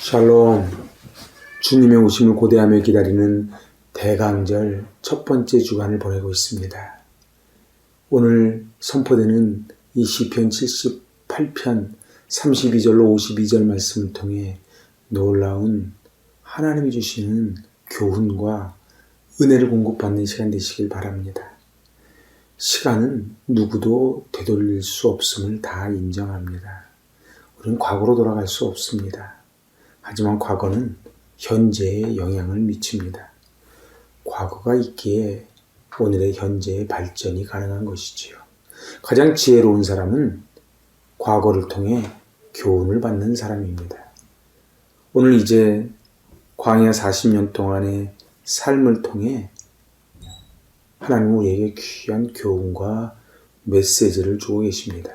샬롬. 주님의 오심을 고대하며 기다리는 대강절 첫 번째 주간을 보내고 있습니다. 오늘 선포되는 이 시편 78편 32절로 52절 말씀을 통해 놀라운 하나님이 주시는 교훈과 은혜를 공급받는 시간 되시길 바랍니다. 시간은 누구도 되돌릴 수 없음을 다 인정합니다. 우리는 과거로 돌아갈 수 없습니다. 하지만 과거는 현재에 영향을 미칩니다. 과거가 있기에 오늘의 현재의 발전이 가능한 것이지요. 가장 지혜로운 사람은 과거를 통해 교훈을 받는 사람입니다. 오늘 이제 광야 40년 동안의 삶을 통해 하나님은 우리에게 귀한 교훈과 메시지를 주고 계십니다.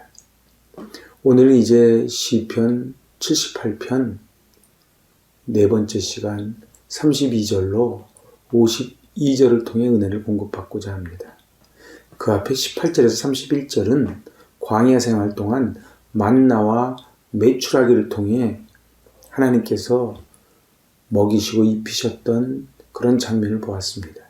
오늘은 이제 시편 78편 네 번째 시간 32절로 52절을 통해 은혜를 공급받고자 합니다. 그 앞에 18절에서 31절은 광야 생활 동안 만나와 메추라기를 통해 하나님께서 먹이시고 입히셨던 그런 장면을 보았습니다.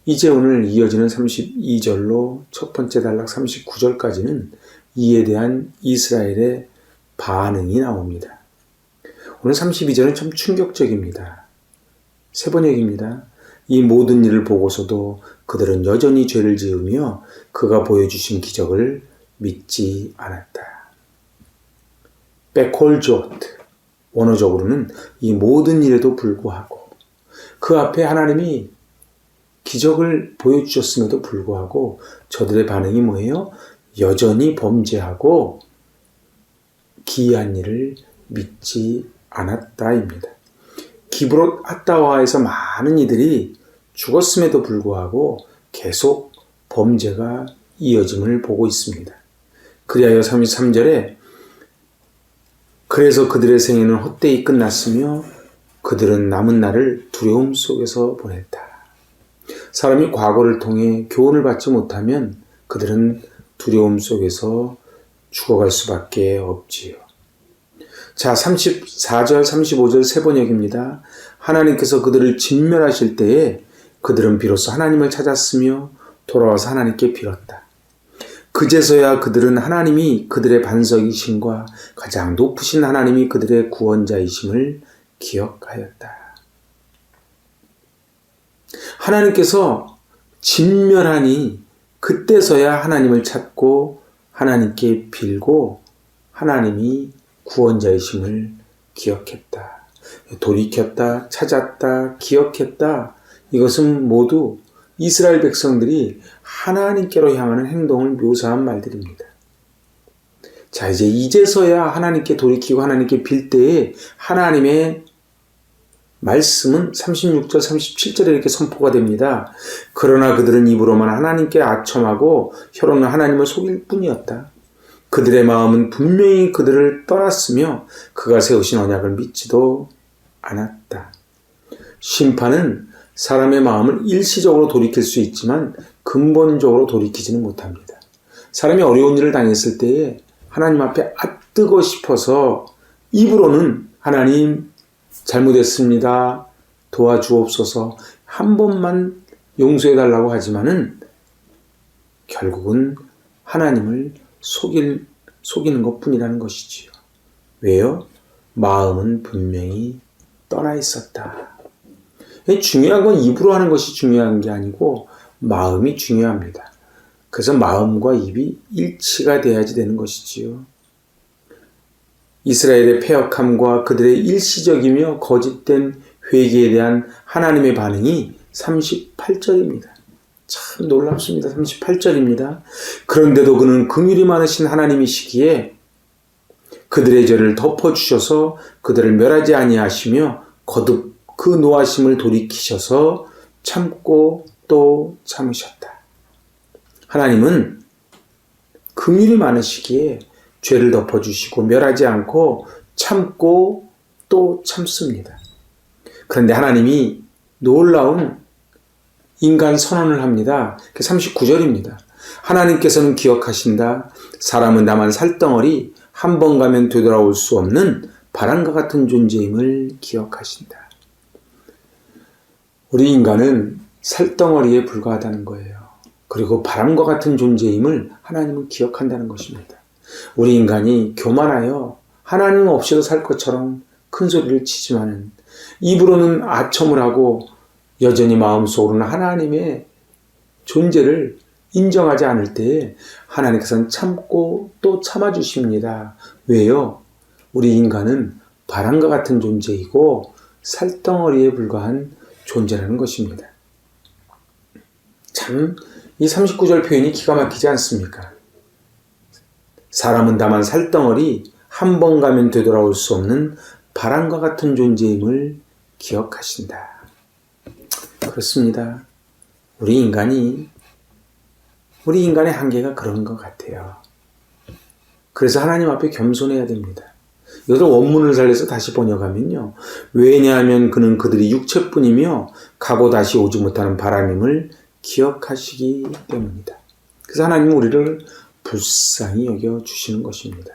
이제 오늘 이어지는 32절로 첫 번째 단락 39절까지는 이에 대한 이스라엘의 반응이 나옵니다. 오늘 32절은 참 충격적입니다. 세 번역입니다. 이 모든 일을 보고서도 그들은 여전히 죄를 지으며 그가 보여주신 기적을 믿지 않았다. 베콜조트, 원어적으로는 이 모든 일에도 불구하고 그 앞에 하나님이 기적을 보여주셨음에도 불구하고 저들의 반응이 뭐예요? 여전히 범죄하고 기이한 일을 믿지 않았다입니다. 기브롯 핫다와에서 많은 이들이 죽었음에도 불구하고 계속 범죄가 이어짐을 보고 있습니다. 그리하여 33절에 그래서 그들의 생애는 헛되이 끝났으며 그들은 남은 날을 두려움 속에서 보냈다. 사람이 과거를 통해 교훈을 받지 못하면 그들은 두려움 속에서 죽어갈 수밖에 없지요. 자, 34절, 35절 세 번역입니다. 하나님께서 그들을 진멸하실 때에 그들은 비로소 하나님을 찾았으며 돌아와서 하나님께 빌었다. 그제서야 그들은 하나님이 그들의 반석이심과 가장 높으신 하나님이 그들의 구원자이심을 기억하였다. 하나님께서 진멸하니 그때서야 하나님을 찾고 하나님께 빌고 하나님이 구원자이심을 기억했다. 돌이켰다, 찾았다, 기억했다. 이것은 모두 이스라엘 백성들이 하나님께로 향하는 행동을 묘사한 말들입니다. 자, 이제서야 하나님께 돌이키고 하나님께 빌 때에 하나님의 말씀은 36절, 37절에 이렇게 선포가 됩니다. 그러나 그들은 입으로만 하나님께 아첨하고 혀로는 하나님을 속일 뿐이었다. 그들의 마음은 분명히 그들을 떠났으며 그가 세우신 언약을 믿지도 않았다. 심판은 사람의 마음을 일시적으로 돌이킬 수 있지만 근본적으로 돌이키지는 못합니다. 사람이 어려운 일을 당했을 때에 하나님 앞에 앗뜨고 싶어서 입으로는 하나님 잘못했습니다. 도와주옵소서 한 번만 용서해달라고 하지만은 결국은 하나님을 속이는 것뿐이라는 것이지요. 왜요? 마음은 분명히 떠나 있었다. 중요한 건 입으로 하는 것이 중요한 게 아니고 마음이 중요합니다. 그래서 마음과 입이 일치가 돼야지 되는 것이지요. 이스라엘의 패역함과 그들의 일시적이며 거짓된 회개에 대한 하나님의 반응이 38절입니다. 참 놀랍습니다. 38절입니다. 그런데도 그는 긍휼이 많으신 하나님이시기에 그들의 죄를 덮어주셔서 그들을 멸하지 아니하시며 거듭 그 노하심을 돌이키셔서 참고 또 참으셨다. 하나님은 긍휼이 많으시기에 죄를 덮어주시고 멸하지 않고 참고 또 참습니다. 그런데 하나님이 놀라운 인간 선언을 합니다. 39절입니다. 하나님께서는 기억하신다. 사람은 다만 살덩어리 한 번 가면 되돌아올 수 없는 바람과 같은 존재임을 기억하신다. 우리 인간은 살덩어리에 불과하다는 거예요. 그리고 바람과 같은 존재임을 하나님은 기억한다는 것입니다. 우리 인간이 교만하여 하나님 없이도 살 것처럼 큰 소리를 치지만은 입으로는 아첨을 하고 여전히 마음속으로는 하나님의 존재를 인정하지 않을 때에 하나님께서는 참고 또 참아주십니다. 왜요? 우리 인간은 바람과 같은 존재이고 살덩어리에 불과한 존재라는 것입니다. 참, 이 39절 표현이 기가 막히지 않습니까? 사람은 다만 살덩어리, 한 번 가면 되돌아올 수 없는 바람과 같은 존재임을 기억하신다. 그렇습니다. 우리 인간의 한계가 그런 것 같아요. 그래서 하나님 앞에 겸손해야 됩니다. 이것을 원문을 살려서 다시 번역하면요. 왜냐하면 그는 그들이 육체뿐이며 가고 다시 오지 못하는 바람임을 기억하시기 때문이다. 그래서 하나님은 우리를 불쌍히 여겨주시는 것입니다.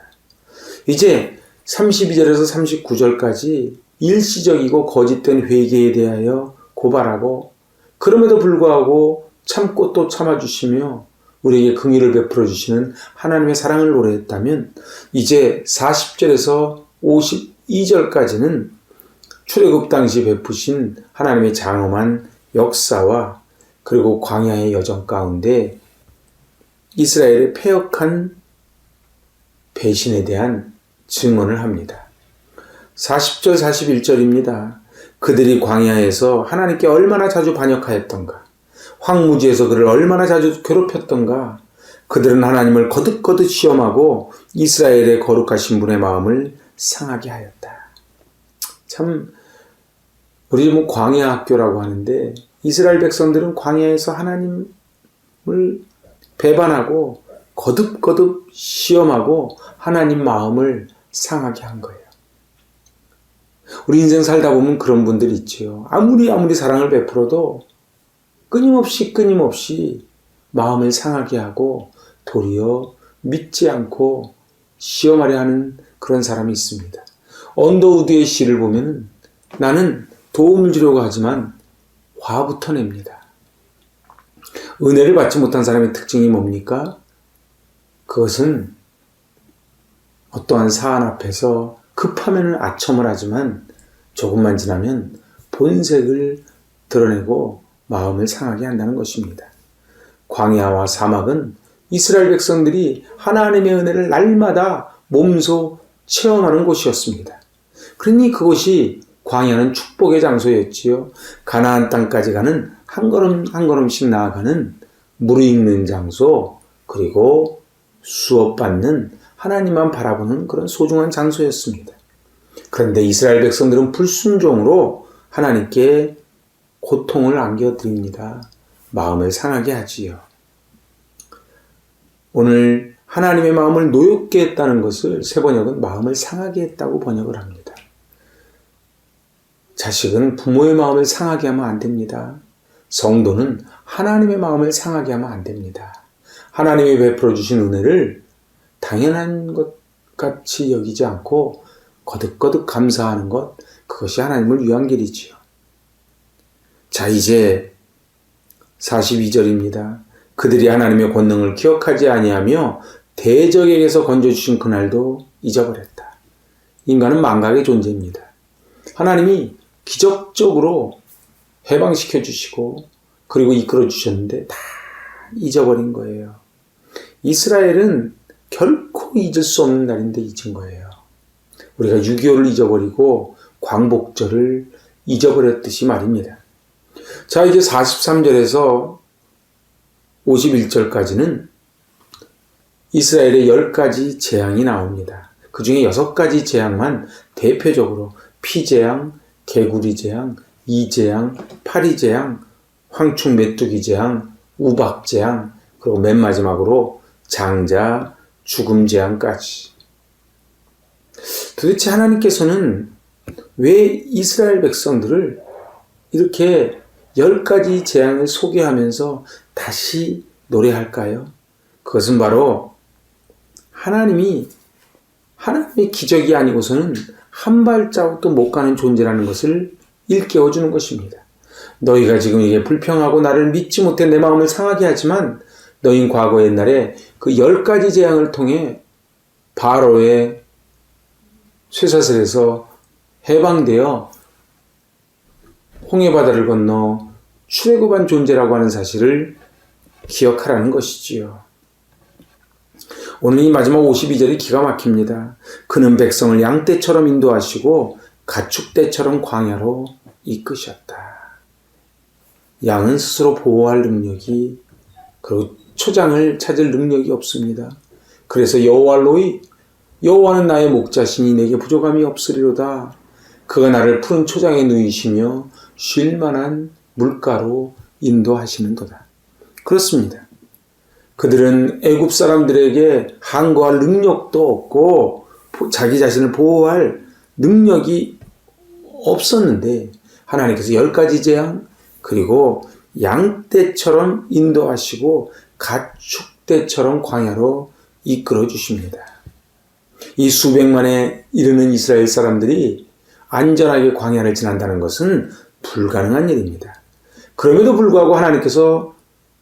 이제 32절에서 39절까지 일시적이고 거짓된 회개에 대하여 고발하고 그럼에도 불구하고 참고 또 참아주시며 우리에게 긍휼을 베풀어 주시는 하나님의 사랑을 노래했다면 이제 40절에서 52절까지는 출애굽 당시 베푸신 하나님의 장엄한 역사와 그리고 광야의 여정 가운데 이스라엘의 패역한 배신에 대한 증언을 합니다. 40절 41절입니다. 그들이 광야에서 하나님께 얼마나 자주 반역하였던가, 황무지에서 그를 얼마나 자주 괴롭혔던가, 그들은 하나님을 거듭거듭 시험하고 이스라엘의 거룩하신 분의 마음을 상하게 하였다. 참, 우리 광야 학교라고 하는데 이스라엘 백성들은 광야에서 하나님을 배반하고 거듭거듭 시험하고 하나님 마음을 상하게 한 거예요. 우리 인생 살다 보면 그런 분들이 있지요. 아무리 사랑을 베풀어도 끊임없이 마음을 상하게 하고 도리어 믿지 않고 시험하려 하는 그런 사람이 있습니다. 언더우드의 시를 보면 나는 도움을 주려고 하지만 화부터 냅니다. 은혜를 받지 못한 사람의 특징이 뭡니까? 그것은 어떠한 사안 앞에서 급하면 아첨을 하지만 조금만 지나면 본색을 드러내고 마음을 상하게 한다는 것입니다. 광야와 사막은 이스라엘 백성들이 하나님의 은혜를 날마다 몸소 체험하는 곳이었습니다. 그러니 그곳이 광야는 축복의 장소였지요. 가나안 땅까지 가는 한 걸음 한 걸음씩 나아가는 무르익는 장소, 그리고 수업받는 하나님만 바라보는 그런 소중한 장소였습니다. 그런데 이스라엘 백성들은 불순종으로 하나님께 고통을 안겨드립니다. 마음을 상하게 하지요. 오늘 하나님의 마음을 노엽게 했다는 것을 새 번역은 마음을 상하게 했다고 번역을 합니다. 자식은 부모의 마음을 상하게 하면 안 됩니다. 성도는 하나님의 마음을 상하게 하면 안 됩니다. 하나님이 베풀어 주신 은혜를 당연한 것 같이 여기지 않고 거듭거듭 감사하는 것, 그것이 하나님을 위한 길이지요. 자, 이제 42절입니다. 그들이 하나님의 권능을 기억하지 아니하며 대적에게서 건져주신 그날도 잊어버렸다. 인간은 망각의 존재입니다. 하나님이 기적적으로 해방시켜 주시고 그리고 이끌어 주셨는데 다 잊어버린 거예요. 이스라엘은 결코 잊을 수 없는 날인데 잊은 거예요. 우리가 6.25를 잊어버리고 광복절을 잊어버렸듯이 말입니다. 자, 이제 43절에서 51절까지는 이스라엘의 10가지 재앙이 나옵니다. 그 중에 6가지 재앙만 대표적으로 피재앙, 개구리 재앙, 이재앙, 파리재앙, 황충 메뚜기 재앙, 우박재앙, 그리고 맨 마지막으로 장자, 죽음 재앙까지. 도대체 하나님께서는 왜 이스라엘 백성들을 이렇게 10가지 재앙을 소개하면서 다시 노래할까요? 그것은 바로 하나님의 기적이 아니고서는 한 발자국도 못 가는 존재라는 것을 일깨워주는 것입니다. 너희가 지금 이게 불평하고 나를 믿지 못해 내 마음을 상하게 하지만 너희는 과거 옛날에 그 10가지 재앙을 통해 바로의 쇠사슬에서 해방되어 홍해바다를 건너 출애굽한 존재라고 하는 사실을 기억하라는 것이지요. 오늘 이 마지막 52절이 기가 막힙니다. 그는 백성을 양떼처럼 인도하시고 가축떼처럼 광야로 이끄셨다. 양은 스스로 보호할 능력이, 그리고 초장을 찾을 능력이 없습니다. 그래서 여호와는 나의 목자시니 내게 부족함이 없으리로다. 그가 나를 푸른 초장에 누이시며 쉴 만한 물가로 인도하시는도다. 그렇습니다. 그들은 애굽 사람들에게 항거할 능력도 없고 자기 자신을 보호할 능력이 없었는데 하나님께서 10가지 재앙, 그리고 양떼처럼 인도하시고 가축떼처럼 광야로 이끌어 주십니다. 이 수백만에 이르는 이스라엘 사람들이 안전하게 광야를 지난다는 것은 불가능한 일입니다. 그럼에도 불구하고 하나님께서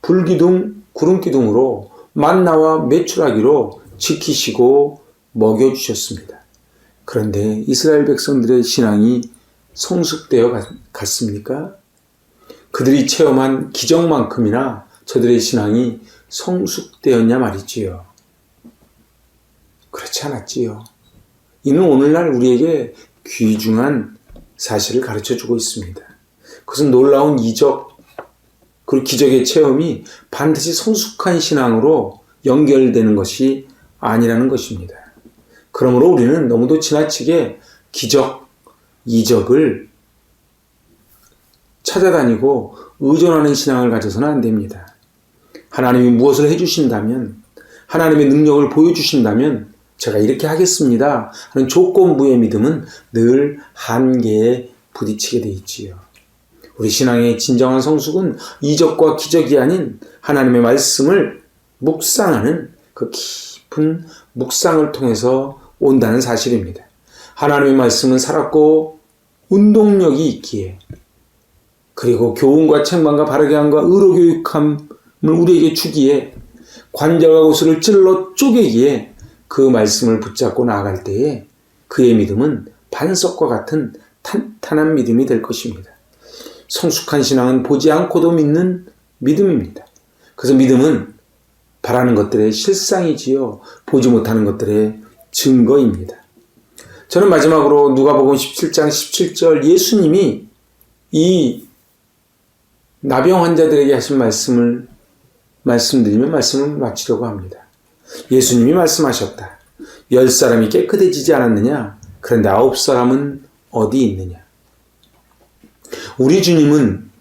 불기둥, 구름기둥으로 만나와 메추라기로 지키시고 먹여주셨습니다. 그런데 이스라엘 백성들의 신앙이 성숙되어 갔습니까? 그들이 체험한 기적만큼이나 저들의 신앙이 성숙되었냐 말이지요. 그렇지 않았지요. 이는 오늘날 우리에게 귀중한 사실을 가르쳐주고 있습니다. 그것은 놀라운 이적, 그리고 기적의 체험이 반드시 성숙한 신앙으로 연결되는 것이 아니라는 것입니다. 그러므로 우리는 너무도 지나치게 기적, 이적을 찾아다니고 의존하는 신앙을 가져서는 안 됩니다. 하나님이 무엇을 해주신다면, 하나님의 능력을 보여주신다면 제가 이렇게 하겠습니다 하는 조건부의 믿음은 늘 한계에 부딪히게 돼 있지요. 우리 신앙의 진정한 성숙은 이적과 기적이 아닌 하나님의 말씀을 묵상하는 그 깊은 묵상을 통해서 온다는 사실입니다. 하나님의 말씀은 살았고 운동력이 있기에, 그리고 교훈과 책망과 바르게 함과 의로 교육함을 우리에게 주기에, 관절과 고수를 찔러 쪼개기에 그 말씀을 붙잡고 나아갈 때에 그의 믿음은 반석과 같은 탄탄한 믿음이 될 것입니다. 성숙한 신앙은 보지 않고도 믿는 믿음입니다. 그래서 믿음은 바라는 것들의 실상이지요, 보지 못하는 것들의 증거입니다. 저는 마지막으로 누가복음 17장 17절 예수님이 이 나병 환자들에게 하신 말씀을 말씀드리며 말씀을 마치려고 합니다. 예수님이 말씀하셨다. 10사람이 깨끗해지지 않았느냐? 그런데 9사람은 어디 있느냐? 우리 주님은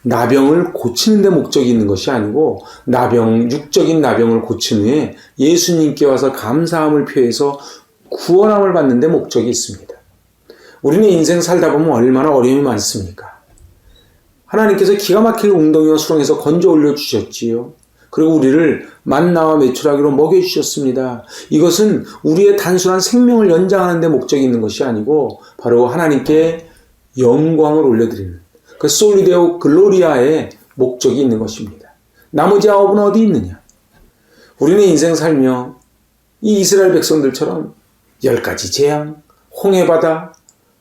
나병을 고치는 데 목적이 있는 것이 아니고 육적인 나병을 고친 후에 예수님께 와서 감사함을 표해서 구원함을 받는 데 목적이 있습니다. 우리는 인생 살다 보면 얼마나 어려움이 많습니까? 하나님께서 기가 막힐 웅덩이와 수렁에서 건져 올려주셨지요. 그리고 우리를 만나와 메추라기로 먹여주셨습니다. 이것은 우리의 단순한 생명을 연장하는 데 목적이 있는 것이 아니고 바로 하나님께 영광을 올려드리는 그 솔리데오 글로리아의 목적이 있는 것입니다. 나머지 9은 어디 있느냐? 우리는 인생 살며 이 이스라엘 백성들처럼 10가지 재앙, 홍해바다,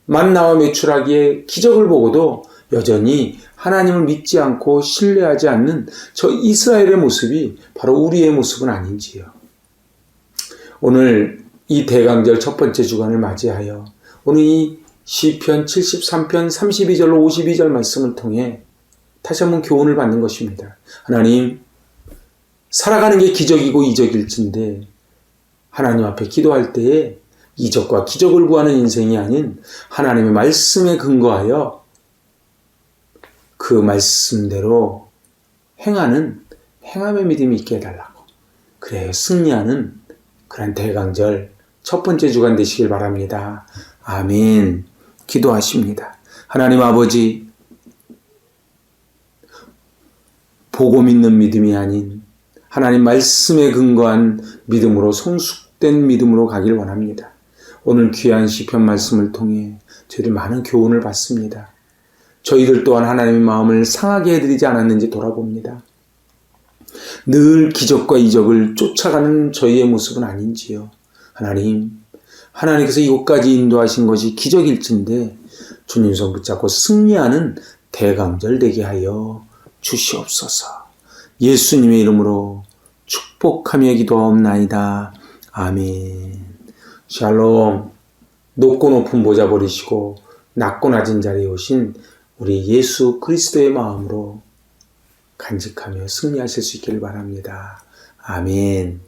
만나와 메추라기의 기적을 보고도 여전히 하나님을 믿지 않고 신뢰하지 않는 저 이스라엘의 모습이 바로 우리의 모습은 아닌지요. 오늘 이 대강절 첫 번째 주간을 맞이하여 오늘 이 시편 73편 32절로 52절 말씀을 통해 다시 한번 교훈을 받는 것입니다. 하나님, 살아가는 게 기적이고 이적일진데 하나님 앞에 기도할 때에 이적과 기적을 구하는 인생이 아닌 하나님의 말씀에 근거하여 그 말씀대로 행함의 믿음이 있게 해달라고, 그래야 승리하는 그런 대강절 첫 번째 주간 되시길 바랍니다. 아멘. 기도하십니다. 하나님 아버지, 보고 믿는 믿음이 아닌 하나님 말씀에 근거한 믿음으로, 성숙된 믿음으로 가길 원합니다. 오늘 귀한 시편 말씀을 통해 저희들 많은 교훈을 받습니다. 저희들 또한 하나님의 마음을 상하게 해드리지 않았는지 돌아봅니다. 늘 기적과 이적을 쫓아가는 저희의 모습은 아닌지요. 하나님께서 이곳까지 인도하신 것이 기적일진데 주님 손 붙잡고 승리하는 대강절 되게 하여 주시옵소서. 예수님의 이름으로 축복하며 기도하옵나이다. 아멘. 샬롬. 높고 높은 보좌 버리시고 낮고 낮은 자리에 오신 우리 예수 그리스도의 마음으로 간직하며 승리하실 수 있기를 바랍니다. 아멘.